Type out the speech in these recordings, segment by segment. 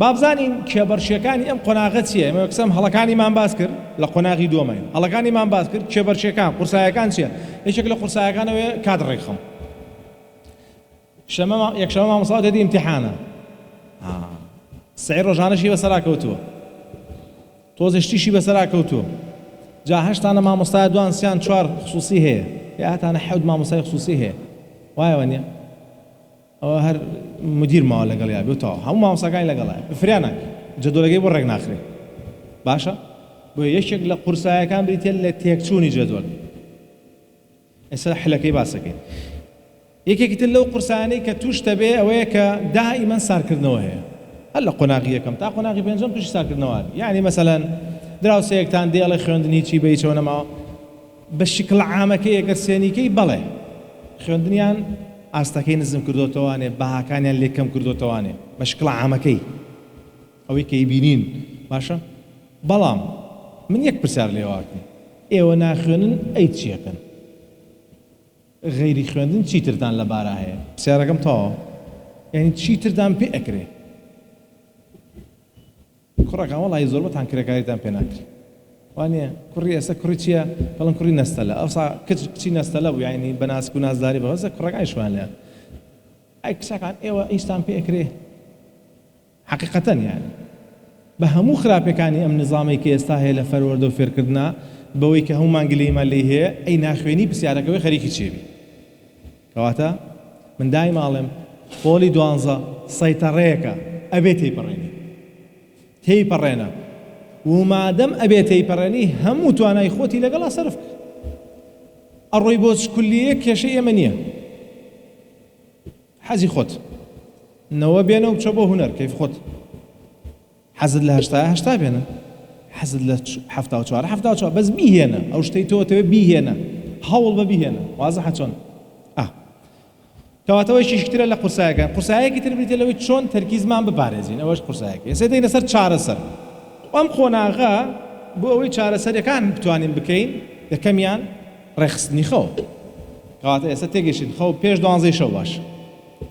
بابزانین کێبەرشیەکانی ئەم قۆناغە چییە؟ ئێمە یەکسەم هەڵەکانیمان باس کرد لە قۆناغی دووەمین، هەڵەکانیمان باس کرد، کێبەرشیەکان قورسایەکان چییە؟ یەکێک لە قورسایەکانەوەیە کات ڕێکخەم. یەکشەمە مامۆستا دێتی ئیمتیحانە، سعی ڕۆژانەشی بەسەرا کەوتووە، تۆزشتیشی بەسەرا کەوتووە، جا هەشتانە مامۆستای دوانسیان چوار خصوصی هەیە، یا هەتانە حەوت مامۆستای خصوصی هەیە، وایەوە نییە؟ ئەوە هەر مدیر ماوە لەگەڵ یا بێتەوە هەموو مامۆستاکانی لەگەڵایە بفریانە جەدۆلەکەی بۆ ڕێک ناخرێ. باشە؟ بۆ یەکێک لە قورسایەکان بریتێ لە تێکچوونی جەدۆل. ئێستا حلەکەی باسەکەین. یەکێکی تر لەو قورسانەی کە توش دەبێ ئەوەیە کە دائیمەن سارکردنەوە هەیە، هەر لە قۆناغی یەکەم تا قۆناغی پێنجەم تووشی سارکردنەوە. یعنی مەسەلەن دراوسەیەکتان دێڵێ خوێندنی چی بە هیچەوە نەماوە، بە شکڵ عامەکەی ئەگەر سێنیکەی بەڵێ خوێندنیان ئاستەکەی نزم کردوتەوانێ، بەهاکانیان لێکەم کردوتەوانێ بە شکڵ عامەکەی ئەوەی کەی بینین. باشە؟ بەڵام من یەک پرسیار لێواکەم، ئێوە ناخوێنن ئەی چیەکەن؟ غەیری خوێندن چیترتان لەبارە هەیە؟ پرسیارەکەم تەواوە، یعنی چیترتان پێ ئەکرێ؟ کوڕەکان وەڵی زۆر بەتان کرێکاریتان پێ ناکرێ، وانە کوڕی ئێستا کوڕی چییە؟ بەڵام کوڕی نەستەلە، ئەوسا کچی نەستەلە بوو، یعنی بە ناسک و نازداری بەوەزە کوڕەکانی شوان لێ. ئەی کچەکان ئێوە ئیشتان پێ ئەکرێ؟ حەقیقەتەن یعنی بە هەموو خراپەکانی ئەم نظامی کە ئێستا هەیە لە فەروەردە و فێرکردنا بەوەی کە هەمومان گلەیمان لێ هەیە، ئەی ناخوێنی پرسیارەکەوەی خەریکی چێبی. کەواتە من دای ماڵێم پۆلی 12 سەیتەڕەیەکە ئەبێ تێیپەڕێنی، تێیپەڕێنە و مادەم ئەبێ تێیپەڕێنی هەموو توانای خۆتی لەگەڵا سەرف کرد. ئەڕۆی بۆ چکولیە کێشەی ئێمە نییە، حەزی خۆت نەوە بێنە و بچە بۆ هونەر کەیف خۆت. حەزت لە 80 بێنە، حەزت لە 74 بەس بیهێنە، ئەو شتەی تۆتەوێ بیهێنە، هەوڵ بە بیهێنە. وازەحە چۆن؟ کەواتەوەی شیشترە لە قورسایەکان. قورسایەکی تر بریتە لەوەی چۆن تەرکیزمان بپارێزین، ئەوەش قورسایەکە. ئێستا دێنە سەر چارەسەر. ئەم قۆناغە بۆ ئەوەی چارەسەرەکان بتوانین بکەین، یەکەمیان ڕێخستنی خەو. کەواتە ئێستا تێگەشین خەو پێش 12 شەو باش.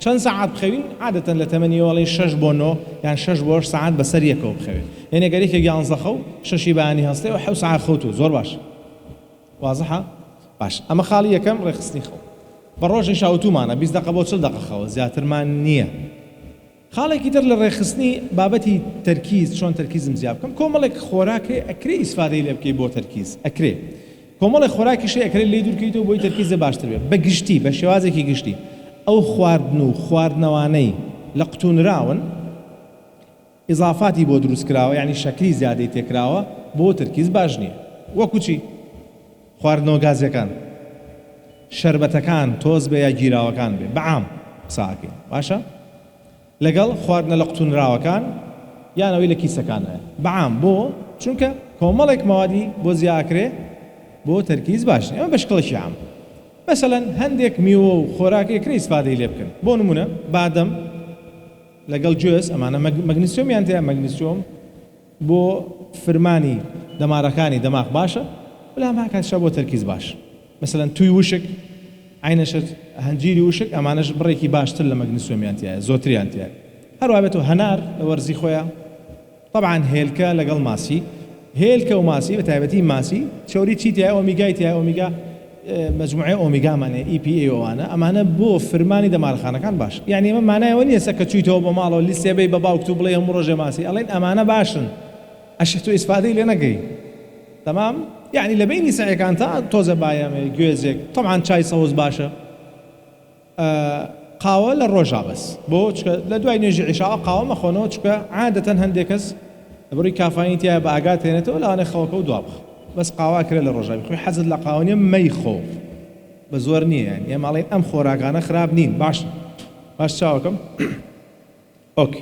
چەند ساعت بخەوین؟ عادەتەن لە تەمەنی وەڵی 6 بۆ 9 یان 6 بۆ 8 ساعت بەسەر یەکەوە بخەوێت. یعنی گەرێکێک 11 خەو 6 بەیانی هەستێ و 7 ساعت خەوتوە، زۆر باش. وازەحە؟ باش. ئەمە خاڵی یەکەم ڕێخستنی خەو. بە ڕۆژی شاوتومانە 20 دقە بۆ 40 دقە خەوە، زیاترمان نییە. خاڵێکی تر لە ڕێخستنی بابەتی تەرکیز، چۆن تەرکیزم زیاد بکەم، کۆمەڵێک خۆراکێ ئەکرێ ئیسفادەی لێ بکەی بۆ تەرکیز، ئەکرێ کۆمەڵێک خۆراکیشی ئەکرێ لێ دوورکەیتەوە بۆی تەرکیزە باشتر بێت. بە گشتی بە شێوازێکی گشتی ئەو خواردن و خواردنەوانەی لە قوتونراون ئیزافاتی بۆ دروستکراوە، یعنی شەکری زیادەی تێکراوە بۆ تەرکیز باش نییە. وەکو چی؟ خواردنەوە گازیەکان، شەربەتەکان تۆز بێ یا گیراوەکان بێ، بەعام قساکەین. باشە؟ لەگەڵ خواردنە لە قوتونراوەکان یانەوەی لە کیسەکانەیە، بەعام. بۆ چونکە کۆمەڵێک مەوادی بۆ زیاکرێ بۆ تەرکیز باش نییە. ئەمە بەشکڵێکی عام. مەسەلەن هەندێک میوە و خۆراکێکرێ ئیسفادەی لێ بکەن. بۆ نمونە بادەم لەگەڵ گوێز، ئەمانە مەگنیسیۆمیان تێیە. مەگنیسیۆم بۆ فرمانی دەمارەکانی دەماغ باشە، بەڵام هاکاتشە بۆ تەرکیز باش. مەسەلەن توی وشک، عینەشت، هەنجیری وشک، ئەمانەش بڕێکی باشتر لە مەگنیسیۆمیان تێیە، زۆتریان تێیە. هەروە بێتەوە هەنار لە وەرزی خۆیان. طبعاً هێلکە لەگەڵ ماسی، هێلکە و ماسی بە تایبەتی ماسی چۆری چی تایە؟ ئۆمیگای تایە. ئۆمیگا مجموعه ئۆمیگامانێ EPA ئەوانە، ئەمانە بۆ فرمانی دەمارەخانەکان باش. یعنی ئەمە مانایەوە نییە کە چوویتەوە بە ماڵەوە لیستێبەی بە باوکت و بڵێ هەموو ڕۆژێ ماسی، ئەڵێن ئەمانە باشن، ئەشە تۆ ئیسفادەی لێ نەگەی. تەمام؟ یعنی لە بینی سەعەکان تا تۆزە بایەمێ گوێزێک. طبعاً چای سەوز باشە. قاوە لە ڕۆژا بەس، بۆ چکە لە دوای نوێژی عیشا قاوە مەخۆنەوە، چکە عادەتەن هەندێک کەس بڕی کافاین تایە بە ئاگات هێنێتەوە لەوانەیە خەوەکە و دوا بخە. بەس قاوا کرێ لە ڕۆژا بخۆی. حەزت لە قاوە نییە مەی خۆ، بە زۆر نییە. یعنی ئێمە ئەڵێن ئەم خۆراکانە خراپ نین. باش چاوەکەم ئۆکێ.